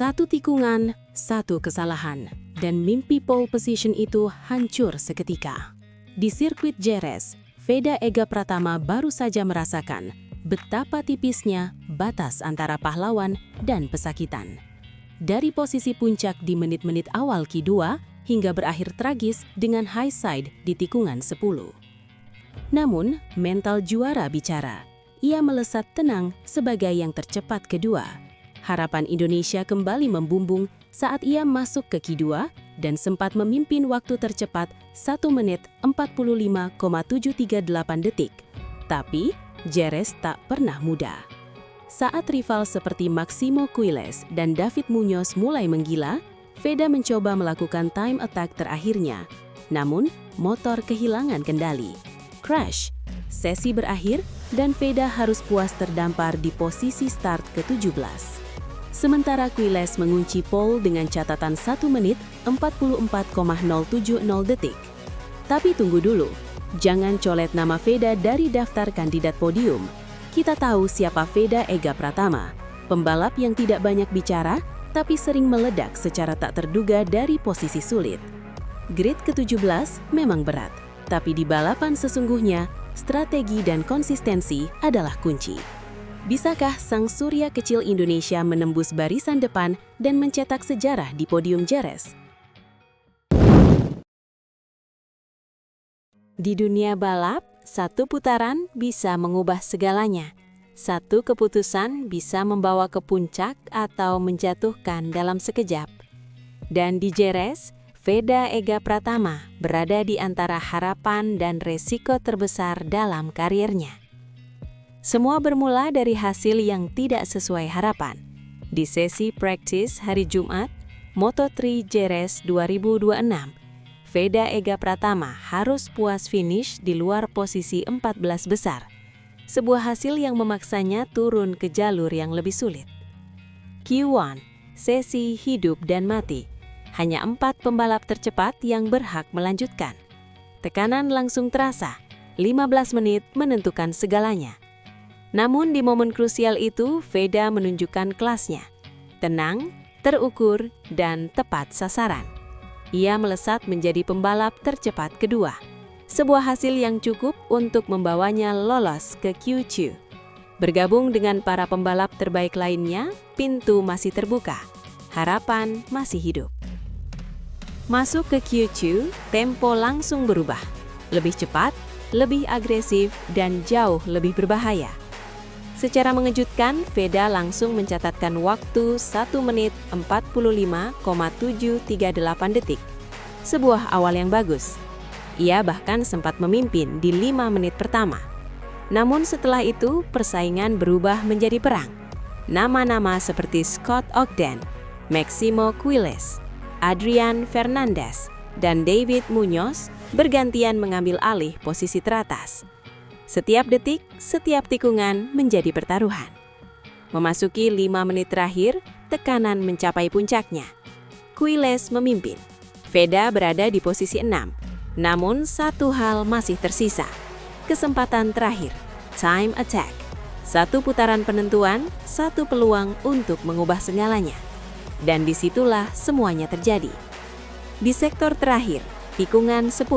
Satu tikungan, satu kesalahan, dan mimpi pole position itu hancur seketika. Di sirkuit Jerez, Veda Ega Pratama baru saja merasakan betapa tipisnya batas antara pahlawan dan pesakitan. Dari posisi puncak di menit-menit awal Q2 hingga berakhir tragis dengan high side di tikungan 10. Namun, mental juara bicara. Ia melesat tenang sebagai yang tercepat kedua. Harapan Indonesia kembali membumbung saat ia masuk ke Q2 dan sempat memimpin waktu tercepat 1 menit 45,738 detik. Tapi, Jerez tak pernah mudah. Saat rival seperti Maximo Quiles dan David Muñoz mulai menggila, Veda mencoba melakukan time attack terakhirnya. Namun, motor kehilangan kendali. Crash. Sesi berakhir dan Veda harus puas terdampar di posisi start ke-17. Sementara Quiles mengunci pole dengan catatan 1 menit 44,070 detik. Tapi tunggu dulu, jangan colet nama Veda dari daftar kandidat podium. Kita tahu siapa Veda Ega Pratama, pembalap yang tidak banyak bicara, tapi sering meledak secara tak terduga dari posisi sulit. Grid ke-17 memang berat, tapi di balapan sesungguhnya, strategi dan konsistensi adalah kunci. Bisakah sang surya kecil Indonesia menembus barisan depan dan mencetak sejarah di podium Jerez? Di dunia balap, satu putaran bisa mengubah segalanya. Satu keputusan bisa membawa ke puncak atau menjatuhkan dalam sekejap. Dan di Jerez, Veda Ega Pratama berada di antara harapan dan resiko terbesar dalam karirnya. Semua bermula dari hasil yang tidak sesuai harapan. Di sesi practice hari Jumat, Moto3 Jerez 2026, Veda Ega Pratama harus puas finish di luar posisi 14 besar. Sebuah hasil yang memaksanya turun ke jalur yang lebih sulit. Q1, sesi hidup dan mati. Hanya 4 pembalap tercepat yang berhak melanjutkan. Tekanan langsung terasa, 15 menit menentukan segalanya. Namun di momen krusial itu, Veda menunjukkan kelasnya. Tenang, terukur, dan tepat sasaran. Ia melesat menjadi pembalap tercepat kedua. Sebuah hasil yang cukup untuk membawanya lolos ke Q2. Bergabung dengan para pembalap terbaik lainnya, pintu masih terbuka. Harapan masih hidup. Masuk ke Q2, tempo langsung berubah. Lebih cepat, lebih agresif, dan jauh lebih berbahaya. Secara mengejutkan, Veda langsung mencatatkan waktu 1 menit 45,738 detik. Sebuah awal yang bagus. Ia bahkan sempat memimpin di 5 menit pertama. Namun setelah itu, persaingan berubah menjadi perang. Nama-nama seperti Scott Ogden, Maximo Quiles, Adrian Fernandez, dan David Muñoz bergantian mengambil alih posisi teratas. Setiap detik, setiap tikungan menjadi pertaruhan. Memasuki 5 menit terakhir, tekanan mencapai puncaknya. Quiles memimpin. Veda berada di posisi 6. Namun satu hal masih tersisa. Kesempatan terakhir, time attack. Satu putaran penentuan, satu peluang untuk mengubah segalanya. Dan disitulah semuanya terjadi. Di sektor terakhir, tikungan 10,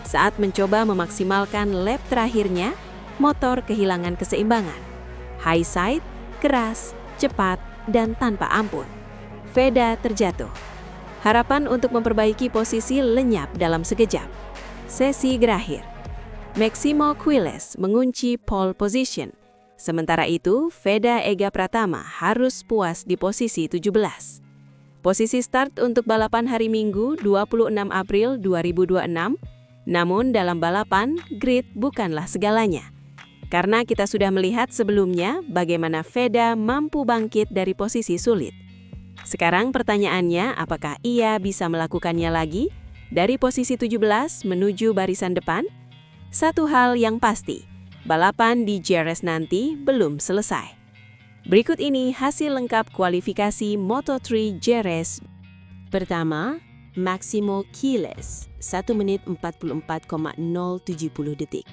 saat mencoba memaksimalkan lap terakhirnya, motor kehilangan keseimbangan. High side, keras, cepat, dan tanpa ampun. Veda terjatuh. Harapan untuk memperbaiki posisi lenyap dalam sekejap. Sesi berakhir. Maximo Quiles mengunci pole position. Sementara itu, Veda Ega Pratama harus puas di posisi 17. Posisi start untuk balapan hari Minggu 26 April 2026, namun dalam balapan, grid bukanlah segalanya. Karena kita sudah melihat sebelumnya bagaimana Veda mampu bangkit dari posisi sulit. Sekarang pertanyaannya, apakah ia bisa melakukannya lagi dari posisi 17 menuju barisan depan? Satu hal yang pasti, balapan di Jerez nanti belum selesai. Berikut ini hasil lengkap kualifikasi Moto3 Jerez. Pertama, Maximo Quiles, 1 menit 44,070 detik.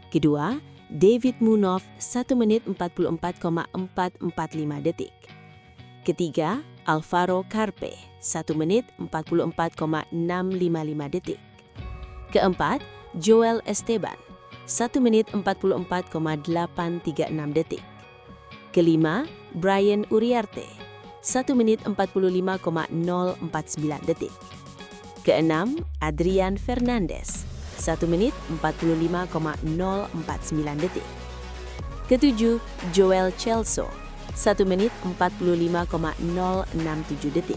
Kedua, David Muñoz, 1 menit 44,445 detik. Ketiga, Alvaro Carpe, 1 menit 44,655 detik. Keempat, Joel Esteban, 1 menit 44,836 detik. Kelima, Brian Uriarte, 1 menit 45,049 detik. Keenam, Adrian Fernandez, 1 menit 45,049 detik. Ketujuh, Joel Celso, 1 menit 45,067 detik.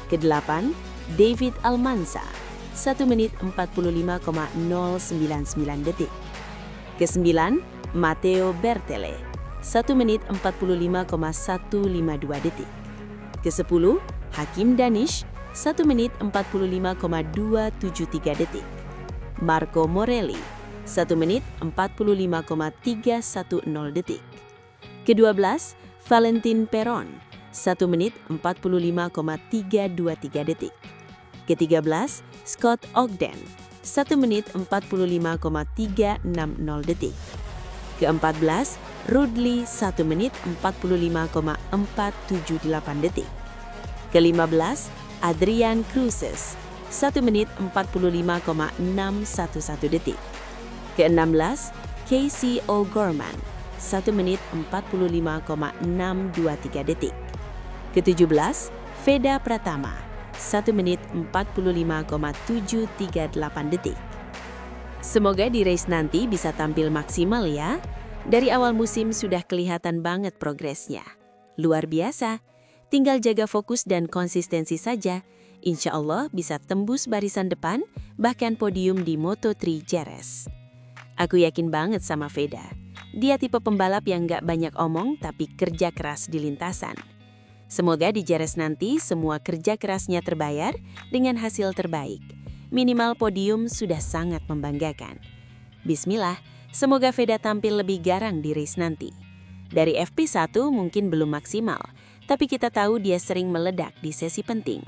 Kedelapan, David Almanza, 1 menit 45,099 detik. Kesembilan, Matteo Bertele, 1 menit 45,152 detik. Kesepuluh, Hakim Danish, 1 menit 45,273 detik. Marco Morelli, 1 menit 45,310 detik. Ke-12, Valentin Peron, 1 menit 45,323 detik. Ke-13, Scott Ogden, 1 menit 45,360 detik. Ke-14, Rudley, 1 menit 45,478 detik. Ke-15, Adrian Cruces, 1 menit 45,611 detik. Ke-16, Casey O'Gorman, 1 menit 45,623 detik. Ke-17, Veda Pratama, 1 menit 45,738 detik. Semoga di race nanti bisa tampil maksimal ya. Dari awal musim sudah kelihatan banget progresnya. Luar biasa. Tinggal jaga fokus dan konsistensi saja. Insya Allah bisa tembus barisan depan, bahkan podium di Moto3 Jerez. Aku yakin banget sama Veda. Dia tipe pembalap yang gak banyak omong tapi kerja keras di lintasan. Semoga di Jerez nanti semua kerja kerasnya terbayar dengan hasil terbaik. Minimal podium sudah sangat membanggakan. Bismillah, semoga Veda tampil lebih garang di race nanti. Dari FP1 mungkin belum maksimal, tapi kita tahu dia sering meledak di sesi penting.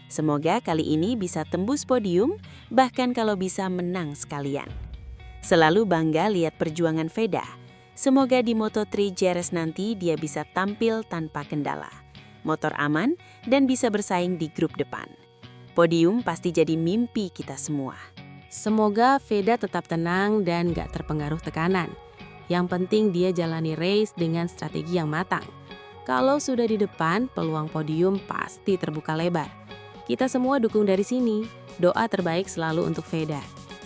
Semoga kali ini bisa tembus podium, bahkan kalau bisa menang sekalian. Selalu bangga lihat perjuangan Veda. Semoga di Moto3 Jerez nanti dia bisa tampil tanpa kendala. Motor aman dan bisa bersaing di grup depan. Podium pasti jadi mimpi kita semua. Semoga Veda tetap tenang dan gak terpengaruh tekanan. Yang penting dia jalani race dengan strategi yang matang. Kalau sudah di depan, peluang podium pasti terbuka lebar. Kita semua dukung dari sini. Doa terbaik selalu untuk Veda.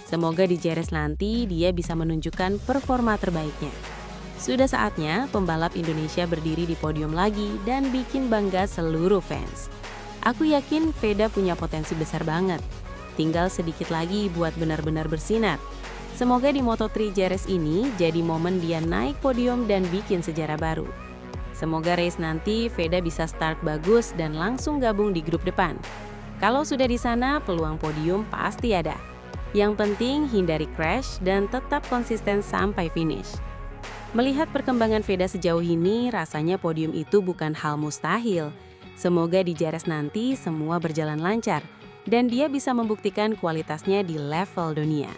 Semoga di Jerez nanti dia bisa menunjukkan performa terbaiknya. Sudah saatnya pembalap Indonesia berdiri di podium lagi dan bikin bangga seluruh fans. Aku yakin Veda punya potensi besar banget. Tinggal sedikit lagi buat benar-benar bersinar. Semoga di Moto3 Jerez ini jadi momen dia naik podium dan bikin sejarah baru. Semoga race nanti Veda bisa start bagus dan langsung gabung di grup depan. Kalau sudah di sana, peluang podium pasti ada. Yang penting hindari crash dan tetap konsisten sampai finish. Melihat perkembangan Veda sejauh ini, rasanya podium itu bukan hal mustahil. Semoga di Jerez nanti semua berjalan lancar dan dia bisa membuktikan kualitasnya di level dunia.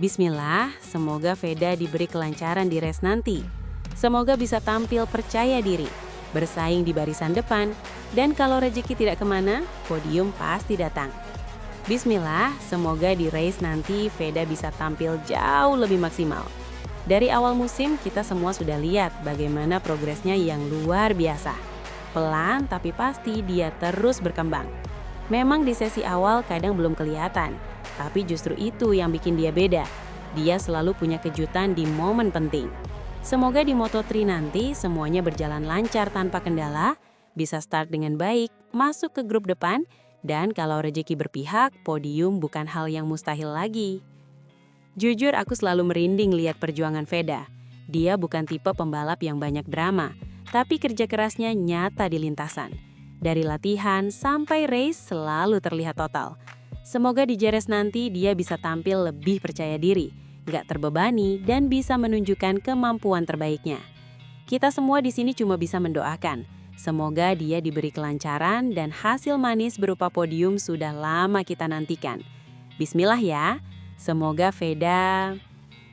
Bismillah, semoga Veda diberi kelancaran di race nanti. Semoga bisa tampil percaya diri, bersaing di barisan depan, dan kalau rezeki tidak kemana, podium pasti datang. Bismillah, semoga di race nanti Veda bisa tampil jauh lebih maksimal. Dari awal musim kita semua sudah lihat bagaimana progresnya yang luar biasa. Pelan tapi pasti dia terus berkembang. Memang di sesi awal kadang belum kelihatan, tapi justru itu yang bikin dia beda. Dia selalu punya kejutan di momen penting. Semoga di Moto3 nanti semuanya berjalan lancar tanpa kendala, bisa start dengan baik, masuk ke grup depan, dan kalau rezeki berpihak, podium bukan hal yang mustahil lagi. Jujur aku selalu merinding lihat perjuangan Veda. Dia bukan tipe pembalap yang banyak drama, tapi kerja kerasnya nyata di lintasan. Dari latihan sampai race selalu terlihat total. Semoga di Jerez nanti dia bisa tampil lebih percaya diri, gak terbebani, dan bisa menunjukkan kemampuan terbaiknya. Kita semua di sini cuma bisa mendoakan. Semoga dia diberi kelancaran dan hasil manis berupa podium sudah lama kita nantikan. Bismillah ya, semoga Veda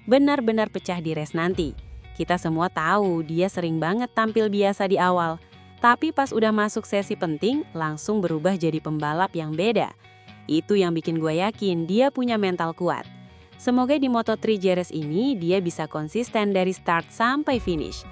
benar-benar pecah di race nanti. Kita semua tahu dia sering banget tampil biasa di awal. Tapi pas udah masuk sesi penting, langsung berubah jadi pembalap yang beda. Itu yang bikin gue yakin dia punya mental kuat. Semoga di Moto3 JRS ini dia bisa konsisten dari start sampai finish.